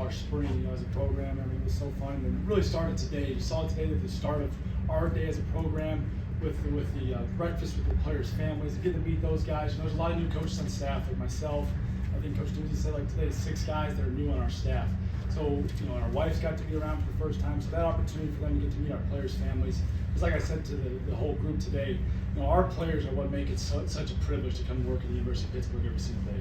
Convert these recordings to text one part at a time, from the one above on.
our spring, as a program. I mean, it was so fun, and it really started today. You saw today at the start of our day as a program with the breakfast with the players' families, and getting to meet those guys. There's a lot of new coaches on staff, like myself. I think Coach Doozy said today 6 guys that are new on our staff. So, and our wives got to be around for the first time, so that opportunity for them to get to meet our players' families. It's like I said to the whole group today, our players are what make it such a privilege to come work at the University of Pittsburgh every single day.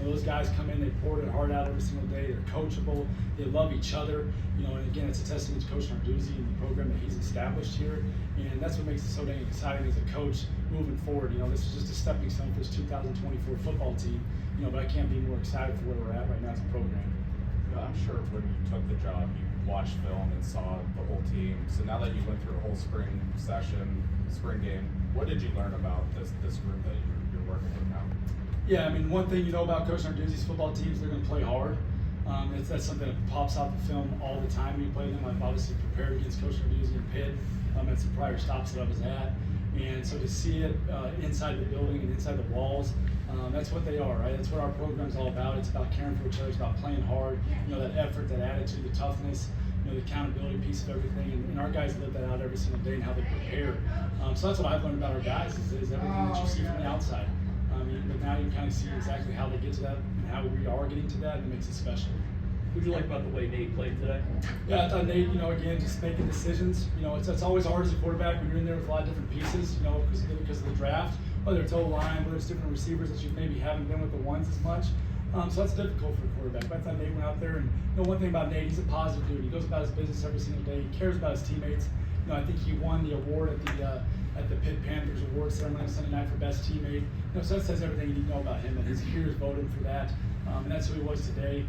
Those guys come in, they pour their heart out every single day, they're coachable, they love each other, and again, it's a testament to Coach Narduzzi and the program that he's established here, and that's what makes it so dang exciting as a coach moving forward. This is just a stepping stone for this 2024 football team, but I can't be more excited for where we're at right now as a program. I'm sure when you took the job, you watched film and saw the whole team. So now that you went through a whole spring session, spring game, what did you learn about this group that you're working with now? Yeah, I mean, one thing you know about Coach Narduzzi's football teams, they're going to play hard. That's something that pops out the film all the time when you play them. I've obviously prepared against Coach Narduzzi in Pitt at some prior stops that I was at. And so to see it inside the building and inside the walls, that's what they are, right? That's what our program's all about. It's about caring for each other. It's about playing hard. That effort, that attitude, the toughness, the accountability piece of everything. And our guys live that out every single day and how they prepare. So that's what I've learned about our guys is everything that you see from the outside. But now you kind of see exactly how they get to that and how we are getting to that, and it makes it special. What did you like about the way Nate played today? Yeah, I thought Nate, again, just making decisions. It's always hard as a quarterback when you're in there with a lot of different pieces, because of the draft, whether it's O-line, whether it's different receivers that you maybe haven't been with the ones as much. So that's difficult for a quarterback. But I thought Nate went out there, and one thing about Nate, he's a positive dude. He goes about his business every single day. He cares about his teammates. I think he won the award at the Pitt Panthers award ceremony on Sunday night for best teammate. So that says everything you need to know about him, and his peers voted for that, and that's who he was today.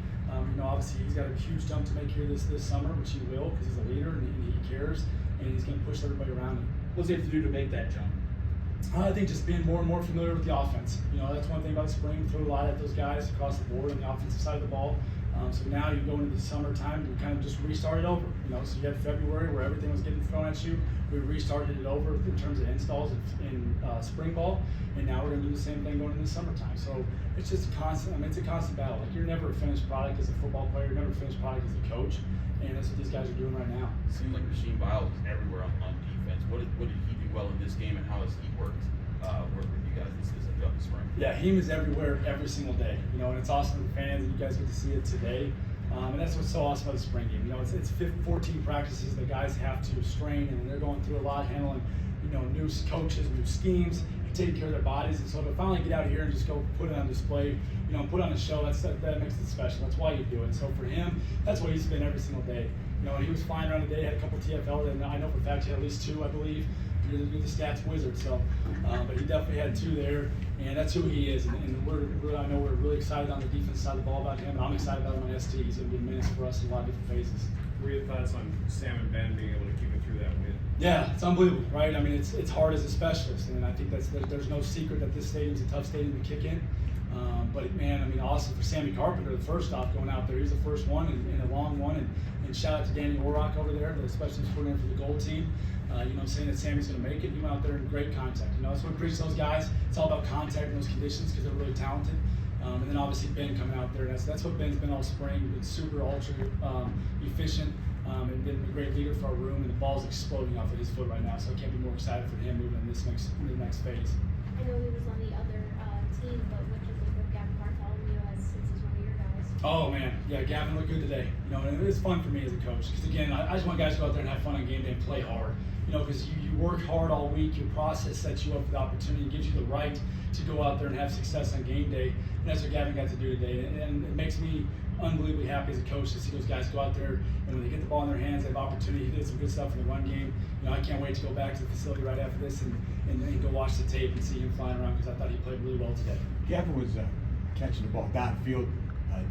Obviously he's got a huge jump to make here this summer, which he will, because he's a leader and he cares, and he's going to push everybody around him. What does he have to do to make that jump? I think just being more and more familiar with the offense. That's one thing about spring. We threw a lot at those guys across the board on the offensive side of the ball. So now you go into the summertime, we kind of just restarted over. So you had February where everything was getting thrown at you. We restarted it over in terms of installs in spring ball, and now we're going to do the same thing going into the summertime. So it's just a constant. It's a constant battle. You're never a finished product as a football player. You're never a finished product as a coach, and that's what these guys are doing right now. It seems like Machine Biles is everywhere on defense. What did he do well in this game, and how has he worked with you guys throughout the spring? Yeah, he is everywhere every single day. And it's awesome for the fans, and you guys get to see it today. And that's what's so awesome about the spring game. It's 14 practices. The guys have to strain, and they're going through a lot, handling, new coaches, new schemes, and taking care of their bodies. And so to finally get out here and just go put it on display, put on a show, that makes it special. That's why you do it. So for him, that's what he's been every single day. He was flying around today, had a couple TFLs, and I know for a fact he had at least 2, I believe. You're the stats wizard, so but he definitely had 2 there, and that's who he is. And I know we're really excited on the defense side of the ball about him, and I'm excited about him on ST. He's going to be a menace for us in a lot of different phases. What are your thoughts on Sam and Ben being able to keep it through that win? Yeah, it's unbelievable, right? I mean, it's hard as a specialist, and I think there's no secret that this stadium's a tough stadium to kick in. But man, awesome for Sammy Carpenter, the first off going out there. He's the first one and a long one, and shout out to Danny Orrock over there, the specialist coordinator for the gold team. Saying that Sammy's going to make it. He went out there in great contact. That's what preaches those guys. It's all about contact in those conditions because they're really talented. And then obviously Ben coming out there. That's what Ben's been all spring. Been super ultra efficient and been a great leader for our room. And the ball's exploding off of his foot right now. So I can't be more excited for him moving in the next phase. I know he was on the other team, but what do you think of Gavin Bartholomew since he's one of your guys? Oh man, yeah, Gavin looked good today. And it's fun for me as a coach because again, I just want guys to go out there and have fun on game day and play hard. Because you work hard all week, your process sets you up for the opportunity, gives you the right to go out there and have success on game day. And that's what Gavin got to do today. And it makes me unbelievably happy as a coach to see those guys go out there and when they get the ball in their hands, they have opportunity. He did some good stuff in the run game. I can't wait to go back to the facility right after this and go watch the tape and see him flying around because I thought he played really well today. Gavin was catching the ball downfield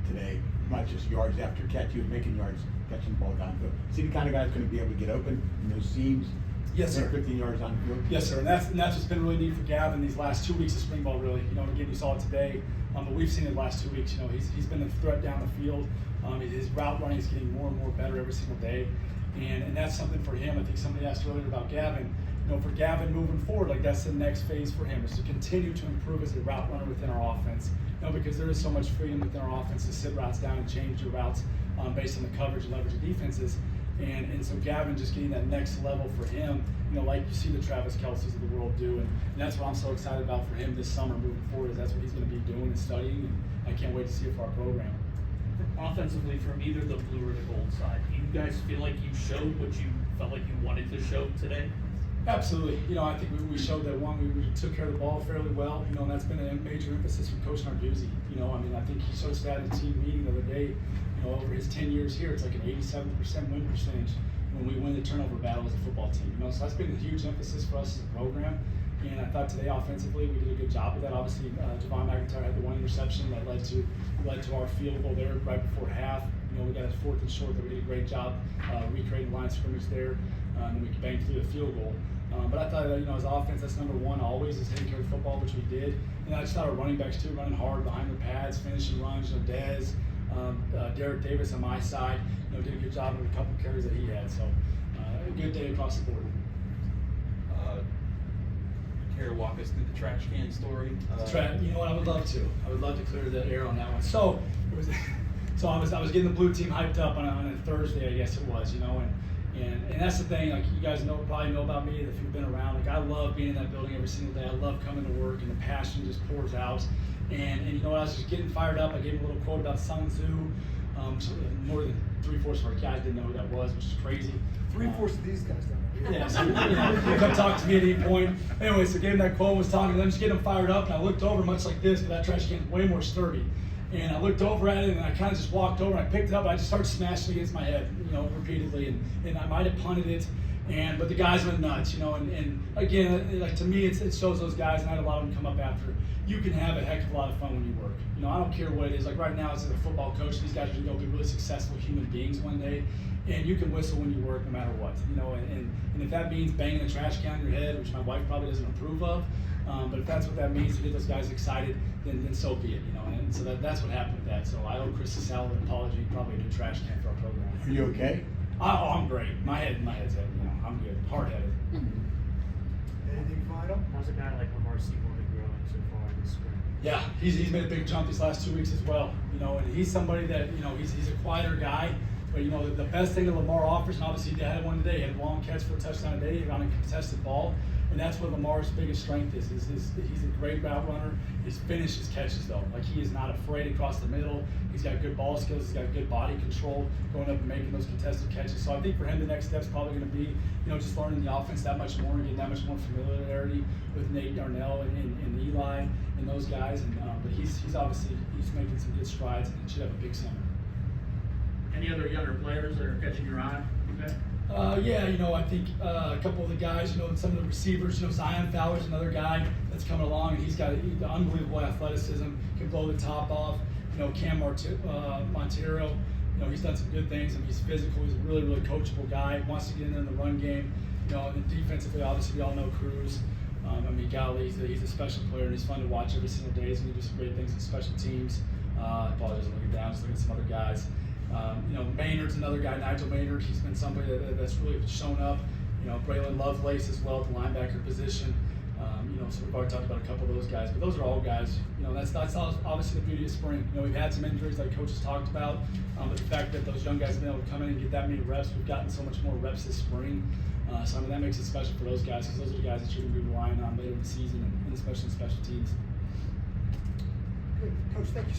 today, not just yards after catch. He was making yards catching the ball downfield. See the kind of guy that's going to be able to get open in those seams. Yes, sir. 15 yards on the field. Yes, sir. And that's what's been really neat for Gavin these last 2 weeks of spring ball, really. Again, you saw it today, but we've seen it the last 2 weeks. He's been a threat down the field. His route running is getting more and more better every single day, and that's something for him. I think somebody asked earlier about Gavin. For Gavin moving forward, that's the next phase for him is to continue to improve as a route runner within our offense. Because there is so much freedom within our offense to sit routes down and change your routes based on the coverage and leverage of defenses. And so Gavin just getting that next level for him, like you see the Travis Kelce's of the world do, and that's what I'm so excited about for him this summer moving forward. Is that's what he's going to be doing and studying, and I can't wait to see it for our program. Offensively, from either the blue or the gold side, do you guys feel like you showed what you felt like you wanted to show today? Absolutely. I think we showed that we took care of the ball fairly well, and that's been a major emphasis from Coach Narduzzi. I think he showed us that in the team meeting the other day. Over his 10 years here, it's like an 87% win percentage when we win the turnover battle as a football team. So that's been a huge emphasis for us as a program. And I thought today offensively we did a good job with that. Obviously, Javon McIntyre had the one interception that led to our field goal there right before half. We got a 4th and short that we did a great job recreating the line of scrimmage there, and then we banged through the field goal. But I thought, as offense, that's number one always, is taking care of the football, which we did. And I just thought our running backs too, running hard behind their pads, finishing runs. Dez, Derek Davis on my side, did a good job with a couple carries that he had. So a good day across the board. Care to walk us through the trash can story? I would love to. I would love to clear the air on that one. So it was. So I was getting the blue team hyped up on a Thursday, I guess it was, and that's the thing. Like, you guys probably know about me if you've been around. Like, I love being in that building every single day. I love coming to work, and the passion just pours out. And I was just getting fired up. I gave him a little quote about Sun Tzu. So more than 3/4 of our guys didn't know who that was, which is crazy. 3/4 of these guys don't know. Yeah, so, you come talk to me at any point. Anyway, so gave him that quote, was talking to them, just getting them fired up, and I looked over much like this, but that trash can is way more sturdy. And I looked over at it, and I kind of just walked over, and I picked it up, and I just started smashing it against my head, repeatedly, and I might have punted it, but the guys went nuts, and again, like, to me, it shows those guys, and I had a lot of them come up after. You can have a heck of a lot of fun when you work. I don't care what it is. Like, right now, as a football coach, these guys are going to be really successful human beings one day, and you can whistle when you work no matter what. And if that means banging a trash can on your head, which my wife probably doesn't approve of, but if that's what that means to get those guys excited, then so be it. And so that's what happened with that. So I owe Chris Sal an apology, probably a new trash can for our program. Are you okay? I'm great. My head's head. I'm good. Hard-headed. Anything final? How's a guy like Lamar Seaborn growing so far this spring? Yeah, he's made a big jump these last 2 weeks as well. And he's somebody that he's a quieter guy, but the best thing that Lamar offers, and obviously he had one today, he had a long catch for a touchdown today on a contested ball, and that's what Lamar's biggest strength is he's a great route runner. His finish, his catches though, like, he is not afraid across the middle. He's got good ball skills. He's got good body control, going up and making those contested catches. So I think for him the next step's probably going to be just learning the offense that much more, and getting that much more familiarity with Nate Darnell and Eli and those guys. And but he's obviously making some good strides and should have a big summer. Any other younger players that are catching your eye? Okay. I think a couple of the guys, some of the receivers, Zion Fowler's another guy that's coming along, and he's got unbelievable athleticism, can blow the top off. Cam Montero, he's done some good things. He's physical. He's a really, really coachable guy. Wants to get in there in the run game. And defensively, obviously, we all know Cruz. Golly, he's a special player, and he's fun to watch every single day. He's going to do some great things in special teams. I apologize, looking down, just looking at some other guys. Maynard's another guy, Nigel Maynard. He's been somebody that's really shown up. Braylon Lovelace as well at the linebacker position. So we've already talked about a couple of those guys, but those are all guys. That's obviously the beauty of spring. We've had some injuries like coaches talked about, but the fact that those young guys have been able to come in and get that many reps, we've gotten so much more reps this spring. So that makes it special for those guys, because those are the guys that you're going to be relying on later in the season, and especially in special teams. Good. Coach, thank you.